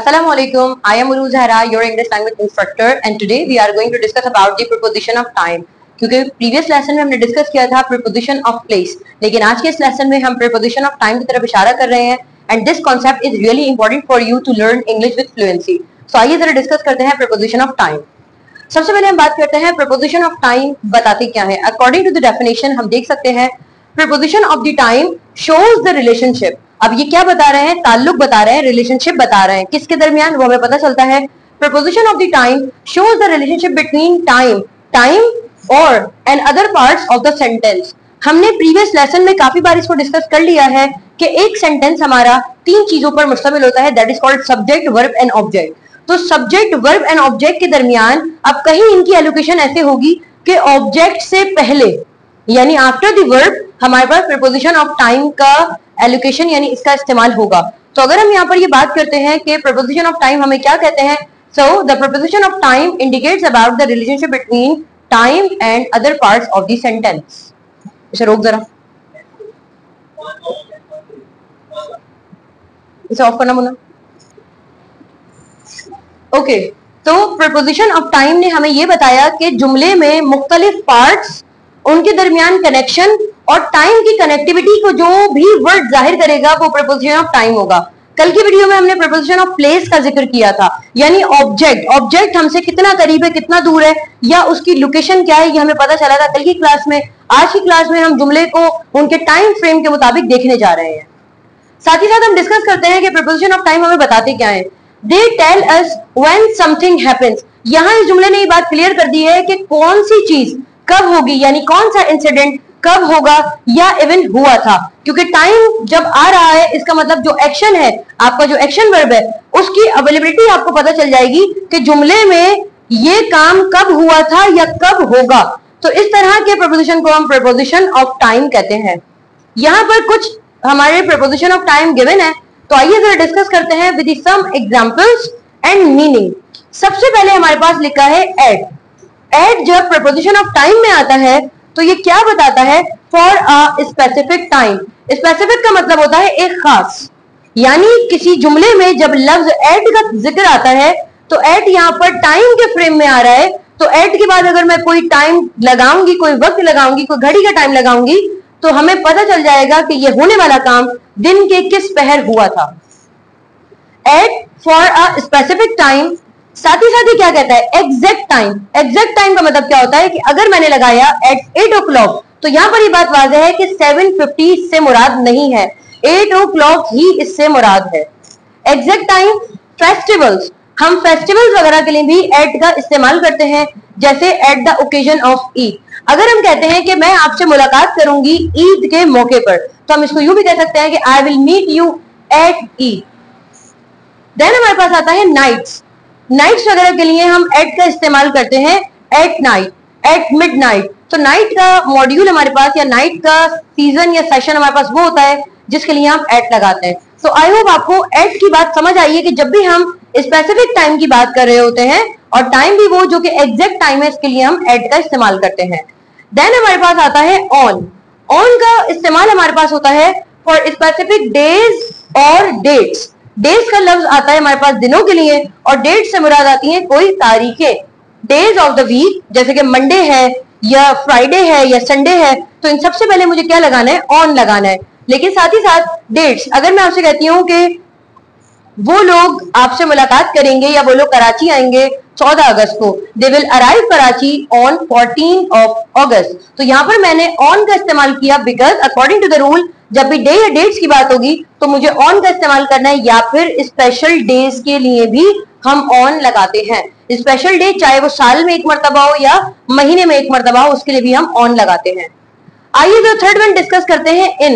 Assalamualaikum. I am Uru Zahra, your English language instructor, and today we are going to discuss about the preposition of time. क्योंकि previous lesson में हमने discuss किया था preposition of place, लेकिन आज के इस लेसन में हम preposition of time की तरफ इशारा कर रहे हैं, and this concept is really important for you to learn English with fluency. So आइए जरा डिस्कस करते हैं preposition of time. सबसे पहले हम बात करते हैं preposition of time बताते क्या है. According to the definition हम देख सकते हैं preposition of the time shows the relationship. अब ये क्या बता रहे हैं? ताल्लुक बता रहे हैं, रिलेशनशिप बता रहे हैं. किसके दरमियान? वो हमें पता चलता है. Preposition of the time shows the relationship between time or and other parts of the sentence. हमने प्रीवियस लेसन में काफी बार इसको डिस्कस कर लिया है कि एक सेंटेंस हमारा तीन चीजों पर मुश्तमिल होता है, that is called subject, verb and object. तो सब्जेक्ट, वर्ब एंड ऑब्जेक्ट के दरमियान अब कहीं इनकी एलोकेशन ऐसे होगी कि ऑब्जेक्ट से पहले यानी आफ्टर द वर्ब हमारे पास प्रीपोजिशन ऑफ टाइम का एलोकेशन यानी इसका इस्तेमाल होगा. तो अगर हम यहाँ पर ये बात करते हैं कि प्रीपोजिशन ऑफ टाइम हमें क्या कहते हैं, so the preposition of time indicates about the relationship between time and other parts of the sentence. इसे रोक जरा, इसे ऑफ करना मुन्ना. ओके, तो प्रीपोजिशन ऑफ टाइम ने हमें ये बताया कि जुमले में मुख्तलिफ पार्ट्स, उनके दरमियान कनेक्शन और टाइम की कनेक्टिविटी को जो भी वर्ड जाहिर करेगा वो प्रीपोजिशन ऑफ टाइम होगा. कल की वीडियो में हमने प्रीपोजिशन ऑफ प्लेस का जिक्र किया था, यानी ऑब्जेक्ट हमसे कितना करीब है, कितना दूर है, या उसकी लोकेशन क्या है, ये हमें पता चला था कल की क्लास में. आज की क्लास में हम जुमले को उनके टाइम फ्रेम के मुताबिक देखने जा रहे हैं. साथ ही साथ हम डिस्कस करते हैं कि प्रीपोजिशन ऑफ टाइम हमें बताते क्या है. They tell us when something happens. यहाँ इस जुमले ने ये बात क्लियर कर दी है कि कौन सी चीज कब होगी, यानी कौन सा इंसिडेंट कब होगा या इवेंट हुआ था. क्योंकि टाइम जब आ रहा है इसका मतलब जो एक्शन है, आपका जो एक्शन वर्ब है, उसकी अवेलेबिलिटी आपको पता चल जाएगी कि जुमले में ये काम कब हुआ था या कब होगा. तो इस तरह के प्रीपोजिशन को हम प्रीपोजिशन ऑफ टाइम कहते हैं. यहाँ पर कुछ हमारे प्रीपोजिशन ऑफ टाइम गिवन है, तो आइए जरा डिस्कस करते हैं with some examples and meaning. सबसे पहले हमारे पास लिखा है एट. एट जब प्रीपोजिशन ऑफ टाइम में आता है तो ये क्या बताता है? For a specific time. Specific का मतलब होता है एक खास, यानी किसी जुमले में जब लफ्ज एट का जिक्र आता है तो एट यहाँ पर टाइम के फ्रेम में आ रहा है. तो एट के बाद अगर मैं कोई टाइम लगाऊंगी, कोई वक्त लगाऊंगी, कोई घड़ी का टाइम लगाऊंगी, तो हमें पता चल जाएगा कि ये होने वाला काम दिन के किस पहर हुआ था. At for a specific time. साथ ही क्या कहता है? Exact time. एग्जैक्ट टाइम का मतलब क्या होता है कि अगर मैंने लगाया एट 8 o'clock, तो यहां पर ये बात वाज़ेह है कि 7:50 इससे मुराद नहीं है, 8 o'clock ही इससे मुराद है. Exact time. फेस्टिवल्स. हम फेस्टिवल्स वगैरह के लिए भी एट का इस्तेमाल करते हैं, जैसे at the occasion of Eid. अगर हम कहते हैं कि मैं आपसे मुलाकात करूंगी ईद के मौके पर, तो हम इसको यूं भी कह सकते हैं कि I will meet you at Eid. Then हमारे पास आता है नाइट्स. नाइट्स वगैरह के लिए हम एट का इस्तेमाल करते हैं एट नाइट, एट मिडनाइट. तो नाइट का मॉड्यूल हमारे पास या नाइट का सीजन या सेशन हमारे पास वो होता है जिसके लिए हम एट लगाते हैं. तो आई होप आपको एट की बात समझ आई है कि जब भी हम स्पेसिफिक टाइम की बात कर रहे होते हैं और टाइम भी वो जो कि एग्जैक्ट टाइम है, इसके लिए हम एट का इस्तेमाल करते हैं. देन हमारे पास आता है ऑन. ऑन का इस्तेमाल हमारे पास होता है फॉर स्पेसिफिक डेज और डेट्स. डेज का लफ्ज आता है हमारे पास दिनों के लिए और डेट से मुराद आती है कोई तारीखें. डेज ऑफ द वीक, जैसे कि मंडे है या फ्राइडे है या संडे है, तो इन सबसे पहले मुझे क्या लगाना है? ऑन लगाना है. लेकिन साथ ही साथ डेट्स, अगर मैं आपसे कहती हूँ कि वो लोग आपसे मुलाकात करेंगे या वो लोग कराची आएंगे 14 अगस्त को, they will arrive Karachi on 14 August. तो यहाँ पर मैंने ऑन का इस्तेमाल किया because according to the rule जब भी डे या डेट्स की बात होगी तो मुझे ऑन का इस्तेमाल करना है, या फिर स्पेशल डेज के लिए भी हम ऑन लगाते हैं. स्पेशल डे चाहे वो साल में एक मरतबा हो या महीने में एक मरतबा हो, उसके लिए भी हम ऑन लगाते हैं. आइए तो थर्ड वन डिस्कस करते हैं इन.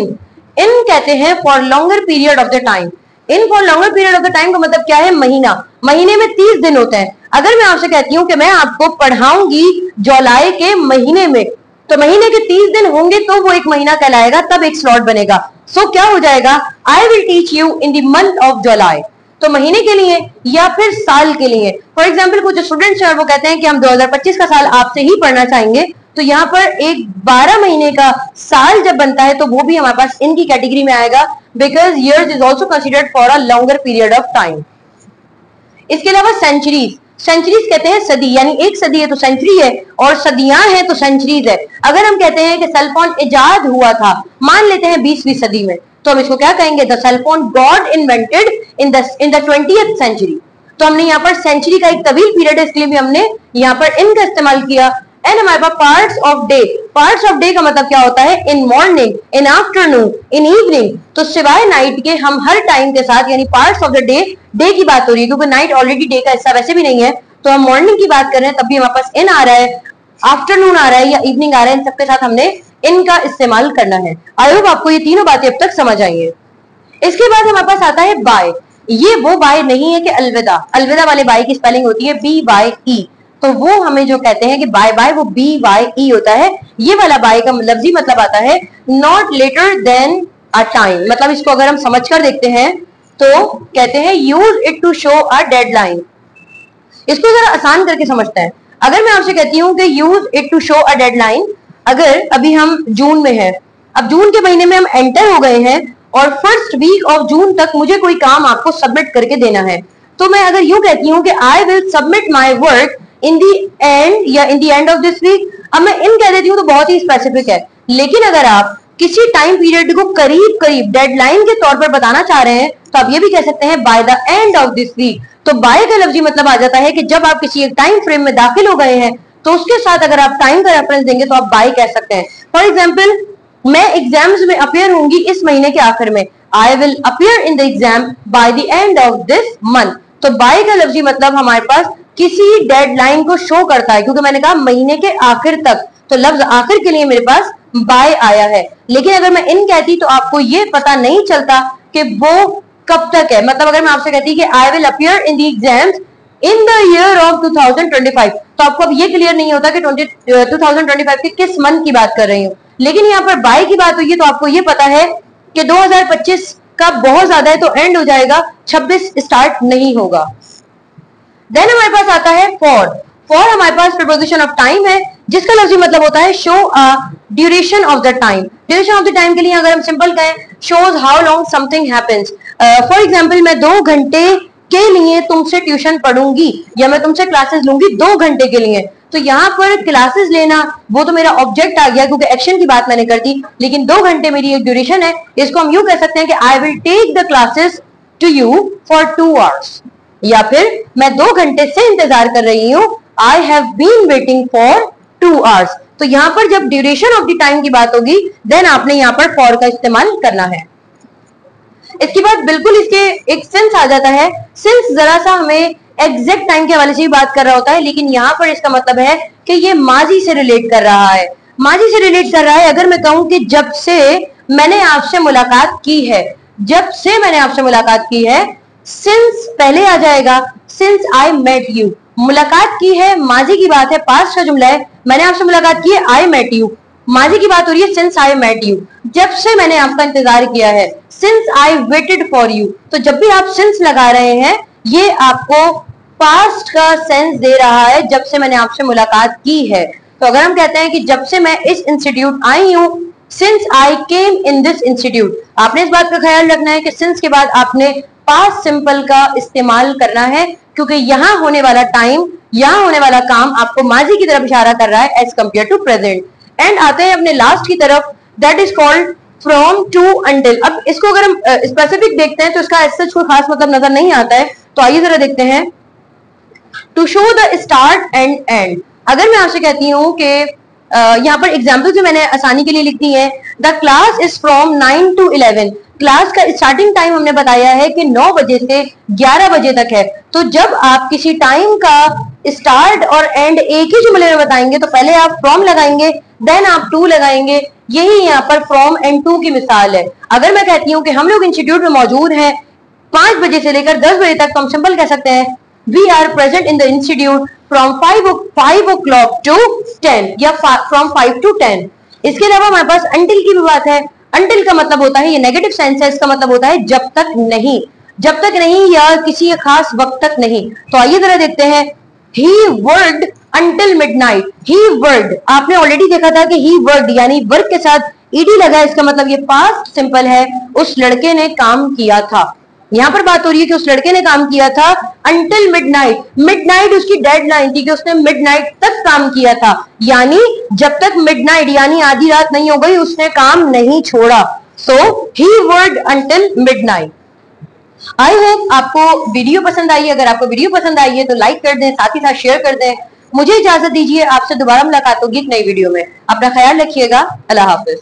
इन कहते हैं for longer period of the time. In for longer period of the time का मतलब क्या है? महीना. महीने में 30 दिन होते हैं. अगर मैं आपसे कहती हूँ कि मैं आपको पढ़ाऊंगी जुलाई के महीने में, तो महीने के 30 दिन होंगे तो वो एक महीना कहलाएगा, तब एक स्लॉट बनेगा. सो क्या हो जाएगा? I will teach you in the month of July. तो महीने के लिए या फिर साल के लिए. फॉर एग्जाम्पल कुछ स्टूडेंट्स हैं वो कहते हैं कि हम 2025 का साल आपसे ही पढ़ना चाहेंगे, तो यहाँ पर एक 12 महीने का साल जब बनता है तो वो भी हमारे पास इनकी कैटेगरी में आएगा, because years is also considered for a longer period of time. इसके अलावा सेंचुरीज, सेंचुरीज कहते हैं सदी, यानी एक सदी है तो सेंचुरी है, और सदियां हैं तो सेंचुरीज है। अगर हम कहते हैं कि सेल फोन इजाद हुआ था, मान लेते हैं 20वीं सदी में, तो हम इसको क्या कहेंगे? The cell phone got invented in the 20th century. तो हमने यहाँ पर सेंचुरी का एक तवील पीरियड है, इसलिए भी हमने यहाँ पर इन का इस्तेमाल किया। एंड हमारे पास parts of day, parts of day का मतलब क्या होता है? In morning, in afternoon, in evening. तो सिवाय नाइट के हम हर टाइम के साथ, यानी parts of the day, day की बात हो रही है क्योंकि नाइट ऑलरेडी डे का हिस्सा वैसे भी नहीं है, तो हम मॉर्निंग की बात कर रहे हैं तब भी हमारे पास इन आ रहा है, आफ्टरनून आ रहा है या इवनिंग आ रहा है, इन सबके साथ हमने इन का इस्तेमाल करना है। आई होप आपको ये तीनों बातें अब तक समझ आई है। इसके बाद हमारे पास आता है बाय। ये वो बाय नहीं है कि अलविदा, अलविदा वाले बाय की स्पेलिंग होती है BYE, तो वो हमें जो कहते हैं कि बाय बाय वो BYE होता है। ये वाला बाय का लफ्जी मतलब आता है not later than a time. मतलब इसको अगर हम समझ कर देखते हैं तो कहते हैं use it to show a deadline. इसको जरा आसान करके समझते हैं। अगर मैं आपसे कहती हूँ कि use it to show a deadline, अगर अभी हम जून में हैं, अब जून के महीने में हम एंटर हो गए हैं और फर्स्ट वीक ऑफ जून तक मुझे कोई काम आपको सबमिट करके देना है, तो मैं अगर यूं कहती हूँ कि I will submit my work in the and या इन दी एंड ऑफ दिस वीक, अब मैं इन कह देती हूँ तो बहुत ही स्पेसिफिक है। लेकिन अगर आप किसी टाइम पीरियड को करीब करीब डेडलाइन के तौर पर बताना चाह रहे हैं तो आप ये भी कह सकते हैं by the end of this week. तो बाय का लफ्जी मतलब आ जाता है कि जब आप किसी एक टाइम फ्रेम में दाखिल हो गए हैं तो उसके साथ अगर आप टाइम का रेफरेंस देंगे तो आप बाय कह सकते हैं। फॉर एग्जाम्पल, मैं एग्जाम्स में अपियर होंगी इस महीने के आखिर में, I will appear in the exam by the end of this month. तो बाय का लफ्जी मतलब हमारे पास किसी डेडलाइन को शो करता है, क्योंकि मैंने कहा महीने के आखिर तक, तो लफ्ज आखिर के लिए मेरे पास बाय आया है। लेकिन अगर मैं इन कहती तो आपको ये पता नहीं चलता कि वो कब तक है। मतलब अगर मैं आपसे कहती कि I will appear in the exams in the year of 2025, तो आपको अब ये क्लियर नहीं होता कि 2025 के किस मंथ की बात कर रही हूँ। लेकिन यहाँ पर बाय की बात हुई है तो आपको ये पता है कि 2025 का बहुत ज्यादा है तो एंड हो जाएगा, 26 स्टार्ट नहीं होगा। देन हमारे पास आता है फॉर। फॉर हमारे पास प्रीपोजिशन ऑफ टाइम है जिसका लफ्जी मतलब होता है show a duration of the time. Duration of the time के लिए अगर हम सिंपल कहें, shows how long something happens. For example, मैं 2 घंटे के लिए तुमसे ट्यूशन पढ़ूंगी या मैं तुमसे क्लासेस लूंगी 2 घंटे के लिए। तो यहाँ पर क्लासेस लेना वो तो मेरा ऑब्जेक्ट आ गया क्योंकि एक्शन की बात मैंने कर दी, लेकिन 2 घंटे मेरी एक ड्यूरेशन है। इसको हम यूं कह सकते हैं कि I will take the classes to you for 2 hours, या फिर मैं 2 घंटे से इंतजार कर रही हूँ, I have been waiting for 2 hours। तो यहाँ पर जब ड्यूरेशन ऑफ द टाइम की बात होगी देन आपने यहाँ पर फॉर का इस्तेमाल करना है। इसके बाद बिल्कुल इसके एक सिंस आ जाता है। सिंस जरा सा हमें एग्जैक्ट टाइम के हवाले से भी बात कर रहा होता है, लेकिन यहाँ पर इसका मतलब है कि ये माजी से रिलेट कर रहा है। माजी से रिलेट कर रहा है अगर मैं कहूं कि जब से मैंने आपसे मुलाकात की है, जब से मैंने आपसे मुलाकात की है, सिंस पहले आ जाएगा, सिंस आई मेट यू। मुलाकात की है, माजी की बात है, पास्ट का जुमला है, मैंने आपसे मुलाकात की है, आई मेट यू। माजी की बात हो रही है, सिंस आई मेट यू, जब से मैंने आपका इंतजार किया है, since I waited for you. तो जब भी आप सिंस लगा रहे हैं ये आपको पास्ट का सेंस दे रहा है, जब से मैंने आपसे मुलाकात की है। तो अगर हम कहते हैं कि जब से मैं इस इंस्टीट्यूट आई हूं, since I came in this institute, आपने इस बात का ख्याल रखना है कि सिंस के बाद आपने पास्ट सिंपल का इस्तेमाल करना है, क्योंकि यहाँ होने वाला टाइम, यहाँ होने वाला काम आपको माजी की तरफ इशारा कर रहा है as compare to present. And आते हैं अपने लास्ट की तरफ, that is called from to until. अब इसको अगर हम स्पेसिफिक देखते हैं तो इसका ऐसा कोई खास मतलब नजर नहीं आता है, तो आइए जरा देखते हैं। To show the start and end, अगर मैं आपसे कहती हूँ कि यहाँ पर एग्जाम्पल जो मैंने आसानी के लिए लिख दी है, the class is from 9 to 11। Class का स्टार्टिंग टाइम हमने बताया है कि 9 बजे से 11 बजे तक है। तो जब आप किसी टाइम का स्टार्ट और एंड एक ही जुमले में बताएंगे तो पहले आप फ्रॉम लगाएंगे, देन आप टू लगाएंगे। यही यहाँ पर फ्रॉम एंड टू की मिसाल है। अगर मैं कहती हूँ कि हम लोग इंस्टीट्यूट में मौजूद हैं 5 बजे से लेकर 10 बजे तक, तो हम सिंपल कह सकते हैं we are present in the institute from 5 o'clock to 10 या फ्रॉम 5 to 10। इसके अलावा हमारे पास अंटिल की भी बात है। अंटिल का मतलब होता है, ये नेगेटिव सेंस है, इसका मतलब होता है जब तक नहीं, जब तक नहीं या किसी खास वक्त तक नहीं। तो आइए जरा देखते हैं, he worked until midnight। he worked, आपने ऑलरेडी देखा था कि he worked यानी वर्क के साथ ed लगा, इसका मतलब ये पास्ट सिंपल है, उस लड़के ने काम किया था। यहाँ पर बात हो रही है कि उस लड़के ने काम किया था अंटिल मिडनाइट। मिडनाइट उसकी डेडलाइन थी कि उसने मिडनाइट तक काम किया था, यानी जब तक मिडनाइट यानी आधी रात नहीं हो गई उसने काम नहीं छोड़ा। So he worked until midnight. I hope आपको वीडियो पसंद आई है। अगर आपको वीडियो पसंद आई है तो लाइक कर दें, साथ ही साथ शेयर कर दें। मुझे इजाजत दीजिए, आपसे दोबारा मुलाकात होगी एक नई वीडियो में। अपना ख्याल रखिएगा। अल्लाह हाफिज।